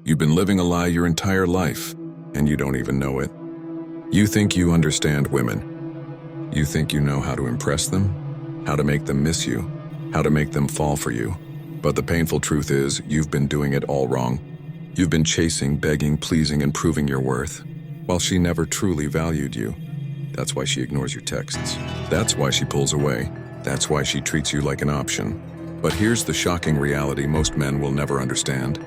You've been living a lie your entire life, and you don't even know it. You think you understand women. You think you know how to impress them, how to make them miss you, how to make them fall for you. But the painful truth is, you've been doing it all wrong. You've been chasing, begging, pleasing, and proving your worth, while she never truly valued you. That's why she ignores your texts. That's why she pulls away. That's why she treats you like an option. But here's the shocking reality most men will never understand.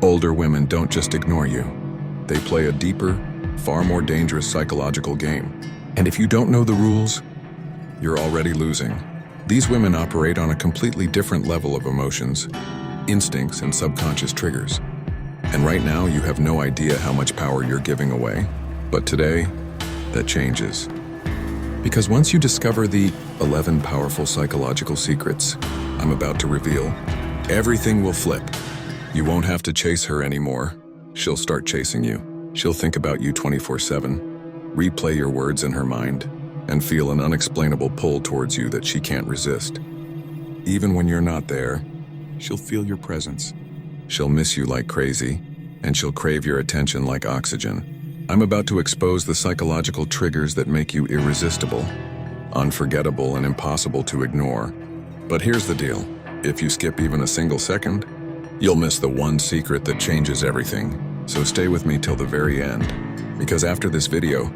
Older women don't just ignore you. They play a deeper, far more dangerous psychological game. And if you don't know the rules, you're already losing. These women operate on a completely different level of emotions, instincts, and subconscious triggers. And right now, you have no idea how much power you're giving away. But today, that changes. Because once you discover the 11 powerful psychological secrets I'm about to reveal, everything will flip. You won't have to chase her anymore. She'll start chasing you. She'll think about you 24/7, replay your words in her mind, and feel an unexplainable pull towards you that she can't resist. Even when you're not there, she'll feel your presence. She'll miss you like crazy, and she'll crave your attention like oxygen. I'm about to expose the psychological triggers that make you irresistible, unforgettable, and impossible to ignore. But here's the deal. If you skip even a single second, you'll miss the one secret that changes everything. So stay with me till the very end, because after this video,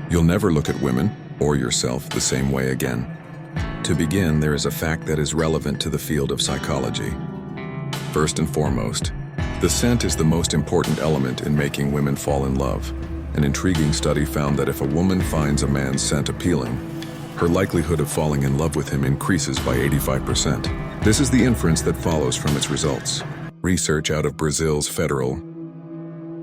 you'll never look at women or yourself the same way again. To begin, there is a fact that is relevant to the field of psychology. First and foremost, the scent is the most important element in making women fall in love. An intriguing study found that if a woman finds a man's scent appealing, her likelihood of falling in love with him increases by 85%. This is the inference that follows from its results. Research out of Brazil's Federal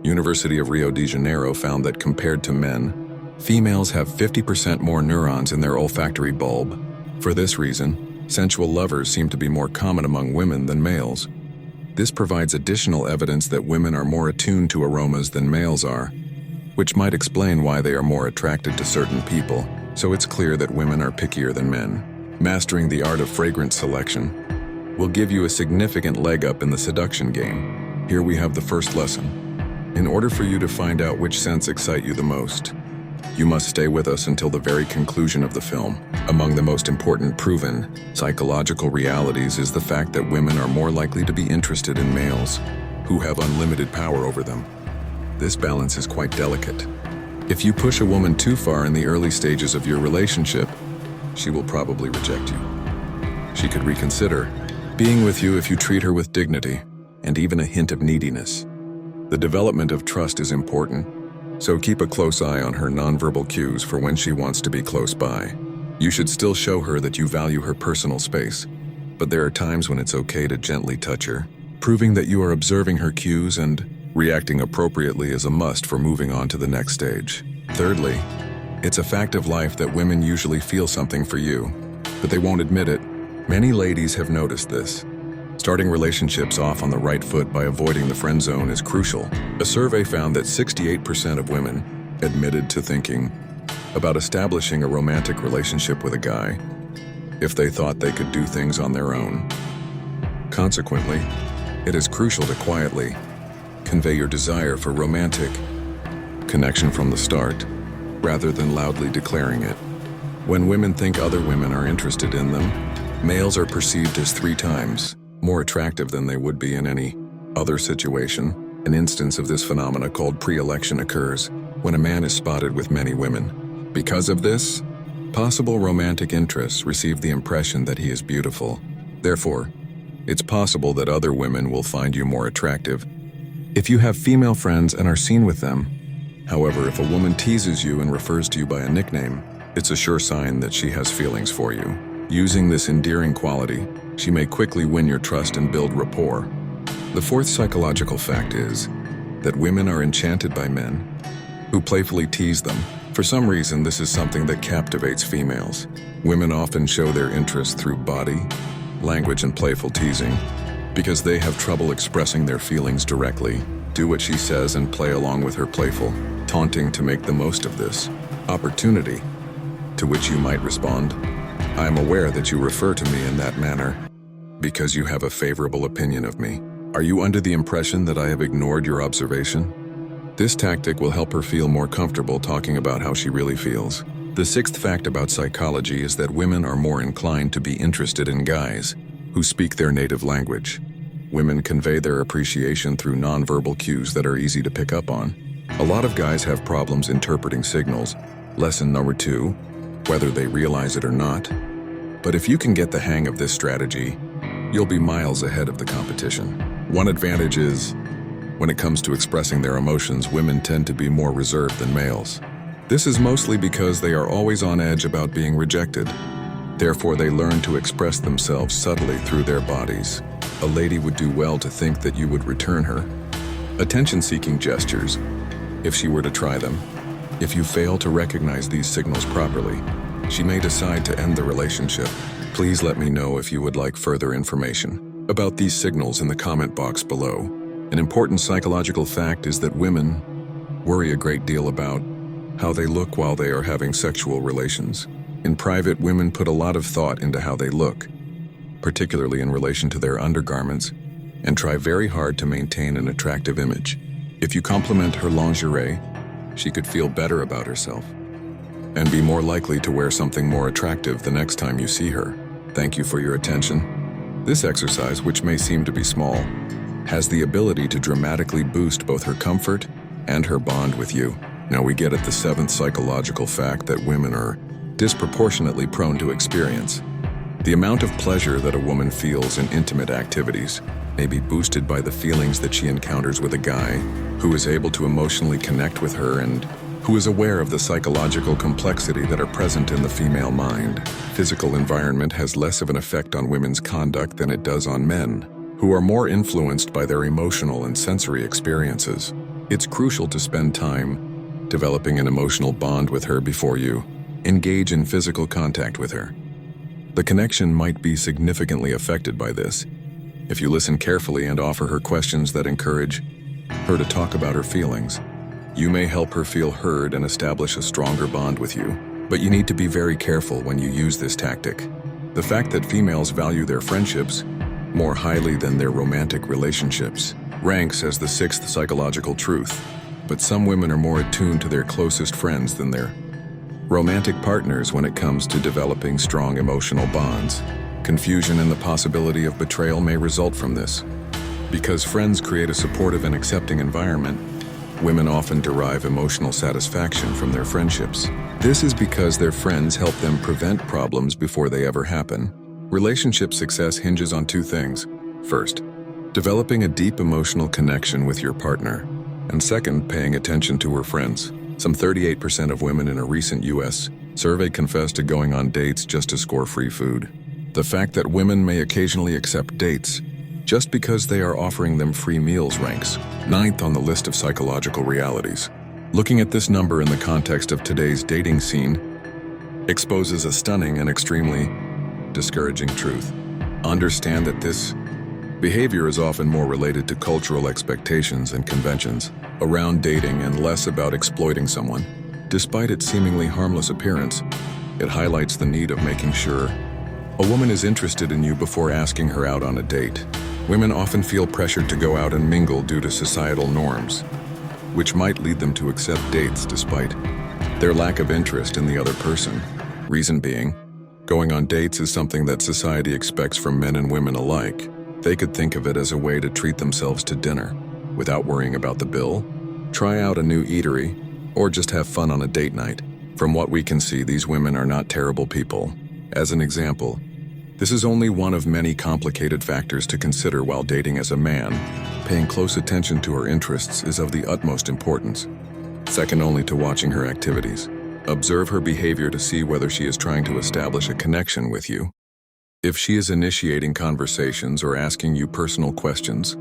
University of Rio de Janeiro found that compared to men, females have 50% more neurons in their olfactory bulb. For this reason, sensual lovers seem to be more common among women than males. This provides additional evidence that women are more attuned to aromas than males are, which might explain why they are more attracted to certain people. So it's clear that women are pickier than men. Mastering the art of fragrance selection will give you a significant leg up in the seduction game. Here we have the first lesson. In order for you to find out which scents excite you the most, you must stay with us until the very conclusion of the film. Among the most important proven psychological realities is the fact that women are more likely to be interested in males who have unlimited power over them. This balance is quite delicate. If you push a woman too far in the early stages of your relationship, she will probably reject you. She could reconsider being with you if you treat her with dignity and even a hint of neediness. The development of trust is important, so keep a close eye on her nonverbal cues for when she wants to be close by. You should still show her that you value her personal space, but there are times when it's okay to gently touch her. Proving that you are observing her cues and reacting appropriately is a must for moving on to the next stage. Thirdly, it's a fact of life that women usually feel something for you, but they won't admit it. Many ladies have noticed this. Starting relationships off on the right foot by avoiding the friend zone is crucial. A survey found that 68% of women admitted to thinking about establishing a romantic relationship with a guy if they thought they could do things on their own. Consequently, it is crucial to quietly convey your desire for romantic connection from the start, rather than loudly declaring it. When women think other women are interested in them, males are perceived as 3 times more attractive than they would be in any other situation. An instance of this phenomena called pre-election occurs when a man is spotted with many women. Because of this, possible romantic interests receive the impression that he is beautiful. Therefore, it's possible that other women will find you more attractive if you have female friends and are seen with them. However, if a woman teases you and refers to you by a nickname, it's a sure sign that she has feelings for you. Using this endearing quality, she may quickly win your trust and build rapport. The fourth psychological fact is that women are enchanted by men who playfully tease them. For some reason, this is something that captivates females. Women often show their interest through body, language, and playful teasing because they have trouble expressing their feelings directly. Do what she says and play along with her playful taunting to make the most of this opportunity. To which you might respond, I am aware that you refer to me in that manner because you have a favorable opinion of me. Are you under the impression that I have ignored your observation? This tactic will help her feel more comfortable talking about how she really feels. The sixth fact about psychology is that women are more inclined to be interested in guys who speak their native language. Women convey their appreciation through nonverbal cues that are easy to pick up on. A lot of guys have problems interpreting signals. Lesson number 2, whether they realize it or not. But if you can get the hang of this strategy, you'll be miles ahead of the competition. One advantage is, when it comes to expressing their emotions, women tend to be more reserved than males. This is mostly because they are always on edge about being rejected. Therefore, they learn to express themselves subtly through their bodies. A lady would do well to think that you would return her attention-seeking gestures if she were to try them. If you fail to recognize these signals properly, she may decide to end the relationship. Please let me know if you would like further information about these signals in the comment box below. An important psychological fact is that women worry a great deal about how they look while they are having sexual relations. In private, women put a lot of thought into how they look, particularly in relation to their undergarments, and try very hard to maintain an attractive image. If you compliment her lingerie, she could feel better about herself and be more likely to wear something more attractive the next time you see her. Thank you for your attention. This exercise, which may seem to be small, has the ability to dramatically boost both her comfort and her bond with you. Now we get at the seventh psychological fact that women are disproportionately prone to experience. The amount of pleasure that a woman feels in intimate activities may be boosted by the feelings that she encounters with a guy who is able to emotionally connect with her and who is aware of the psychological complexity that are present in the female mind. Physical environment has less of an effect on women's conduct than it does on men, who are more influenced by their emotional and sensory experiences. It's crucial to spend time developing an emotional bond with her before you engage in physical contact with her. The connection might be significantly affected by this if you listen carefully and offer her questions that encourage her to talk about her feelings. You may help her feel heard and establish a stronger bond with you, but you need to be very careful when you use this tactic. The fact that females value their friendships more highly than their romantic relationships ranks as the sixth psychological truth, but some women are more attuned to their closest friends than their romantic partners when it comes to developing strong emotional bonds. Confusion and the possibility of betrayal may result from this. Because friends create a supportive and accepting environment, women often derive emotional satisfaction from their friendships. This is because their friends help them prevent problems before they ever happen. Relationship success hinges on 2 things. First, developing a deep emotional connection with your partner, and second, paying attention to her friends. Some 38% of women in a recent U.S. survey confessed to going on dates just to score free food. The fact that women may occasionally accept dates just because they are offering them free meals ranks 9th on the list of psychological realities. Looking at this number in the context of today's dating scene exposes a stunning and extremely discouraging truth. Understand that this behavior is often more related to cultural expectations and conventions around dating and less about exploiting someone. Despite its seemingly harmless appearance, it highlights the need of making sure a woman is interested in you before asking her out on a date. Women often feel pressured to go out and mingle due to societal norms, which might lead them to accept dates despite their lack of interest in the other person. Reason being, going on dates is something that society expects from men and women alike. They could think of it as a way to treat themselves to dinner without worrying about the bill, try out a new eatery, or just have fun on a date night. From what we can see, these women are not terrible people. As an example, this is only one of many complicated factors to consider while dating as a man. Paying close attention to her interests is of the utmost importance, second only to watching her activities. Observe her behavior to see whether she is trying to establish a connection with you. If she is initiating conversations or asking you personal questions,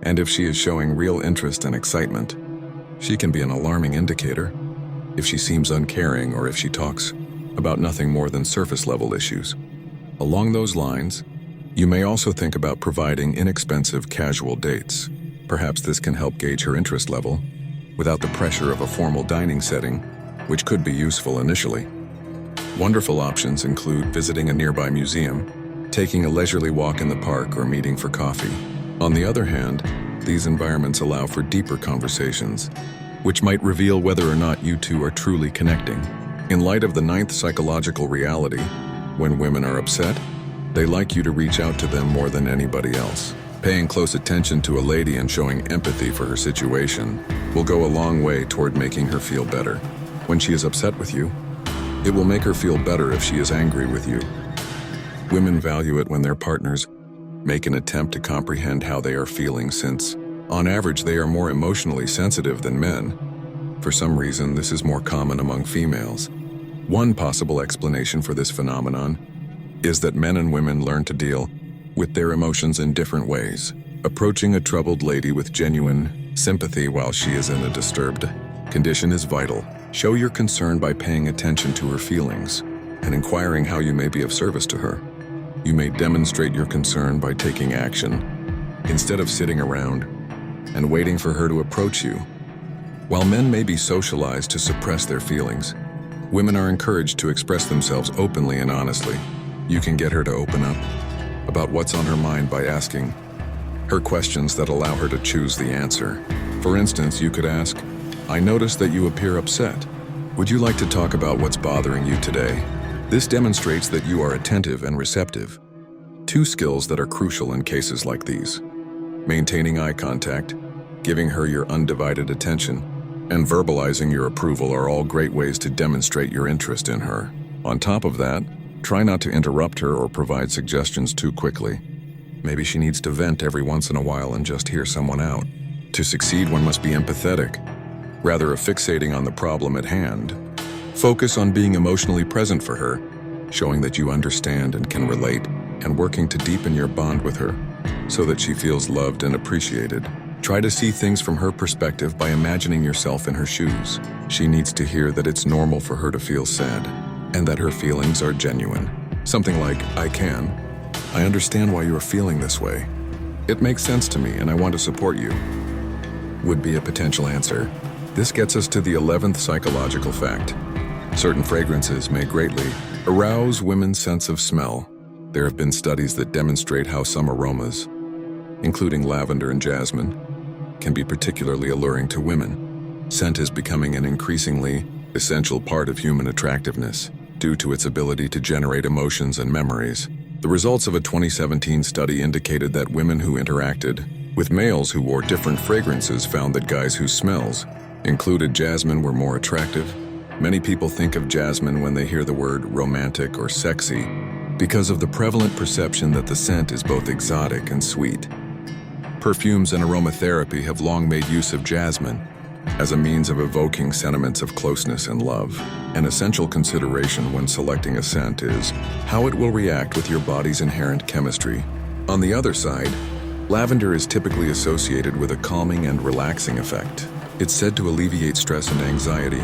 and if she is showing real interest and excitement, she can be an alarming indicator. If she seems uncaring or if she talks about nothing more than surface-level issues. Along those lines, you may also think about providing inexpensive casual dates. Perhaps this can help gauge her interest level without the pressure of a formal dining setting, which could be useful initially. Wonderful options include visiting a nearby museum, taking a leisurely walk in the park, or meeting for coffee. On the other hand, these environments allow for deeper conversations, which might reveal whether or not you two are truly connecting. In light of the ninth psychological reality, when women are upset, they like you to reach out to them more than anybody else. Paying close attention to a lady and showing empathy for her situation will go a long way toward making her feel better. When she is upset with you, it will make her feel better if she is angry with you. Women value it when their partners make an attempt to comprehend how they are feeling since, on average, they are more emotionally sensitive than men. For some reason, this is more common among females. One possible explanation for this phenomenon is that men and women learn to deal with their emotions in different ways. Approaching a troubled lady with genuine sympathy while she is in a disturbed condition is vital. Show your concern by paying attention to her feelings and inquiring how you may be of service to her. You may demonstrate your concern by taking action, instead of sitting around and waiting for her to approach you. While men may be socialized to suppress their feelings, women are encouraged to express themselves openly and honestly. You can get her to open up about what's on her mind by asking her questions that allow her to choose the answer. For instance, you could ask, "I notice that you appear upset. Would you like to talk about what's bothering you today?" This demonstrates that you are attentive and receptive. Two skills that are crucial in cases like these: maintaining eye contact, giving her your undivided attention, and verbalizing your approval are all great ways to demonstrate your interest in her. On top of that, try not to interrupt her or provide suggestions too quickly. Maybe she needs to vent every once in a while and just hear someone out. To succeed, one must be empathetic, rather of fixating on the problem at hand. Focus on being emotionally present for her, showing that you understand and can relate, and working to deepen your bond with her so that she feels loved and appreciated. Try to see things from her perspective by imagining yourself in her shoes. She needs to hear that it's normal for her to feel sad and that her feelings are genuine. Something like, I understand why you are feeling this way. It makes sense to me and I want to support you," would be a potential answer. This gets us to the 11th psychological fact. Certain fragrances may greatly arouse women's sense of smell. There have been studies that demonstrate how some aromas, including lavender and jasmine, can be particularly alluring to women. Scent is becoming an increasingly essential part of human attractiveness due to its ability to generate emotions and memories. The results of a 2017 study indicated that women who interacted with males who wore different fragrances found that guys whose smells included jasmine were more attractive. Many people think of jasmine when they hear the word romantic or sexy because of the prevalent perception that the scent is both exotic and sweet. Perfumes and aromatherapy have long made use of jasmine as a means of evoking sentiments of closeness and love. An essential consideration when selecting a scent is how it will react with your body's inherent chemistry. On the other side, lavender is typically associated with a calming and relaxing effect. It's said to alleviate stress and anxiety,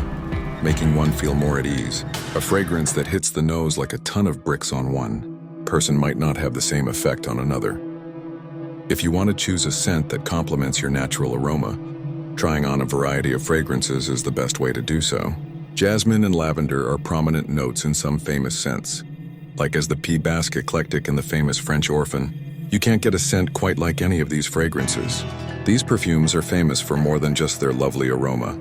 making one feel more at ease. A fragrance that hits the nose like a ton of bricks on one person might not have the same effect on another. If you want to choose a scent that complements your natural aroma, trying on a variety of fragrances is the best way to do so. Jasmine and lavender are prominent notes in some famous scents. Like as the Pea Basque eclectic in the famous French Orphan, you can't get a scent quite like any of these fragrances. These perfumes are famous for more than just their lovely aroma.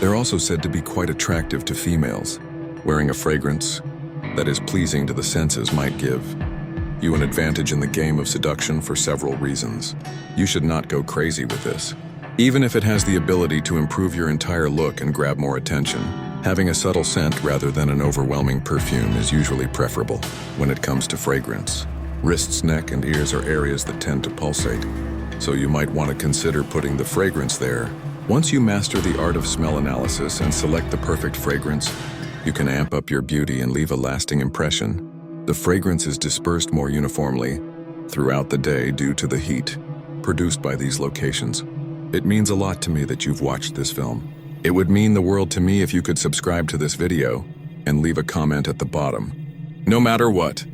They're also said to be quite attractive to females. Wearing a fragrance that is pleasing to the senses might give you an advantage in the game of seduction for several reasons. You should not go crazy with this. Even if it has the ability to improve your entire look and grab more attention, having a subtle scent rather than an overwhelming perfume is usually preferable when it comes to fragrance. Wrists, neck, and ears are areas that tend to pulsate, so you might want to consider putting the fragrance there. Once you master the art of smell analysis and select the perfect fragrance, you can amp up your beauty and leave a lasting impression. The fragrance is dispersed more uniformly throughout the day due to the heat produced by these locations. It means a lot to me that you've watched this film. It would mean the world to me if you could subscribe to this video and leave a comment at the bottom. No matter what,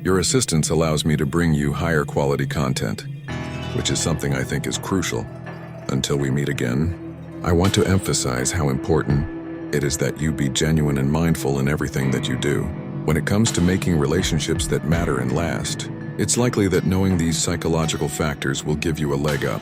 your assistance allows me to bring you higher quality content, which is something I think is crucial. Until we meet again, I want to emphasize how important it is that you be genuine and mindful in everything that you do. When it comes to making relationships that matter and last, It's likely that knowing these psychological factors will give you a leg up.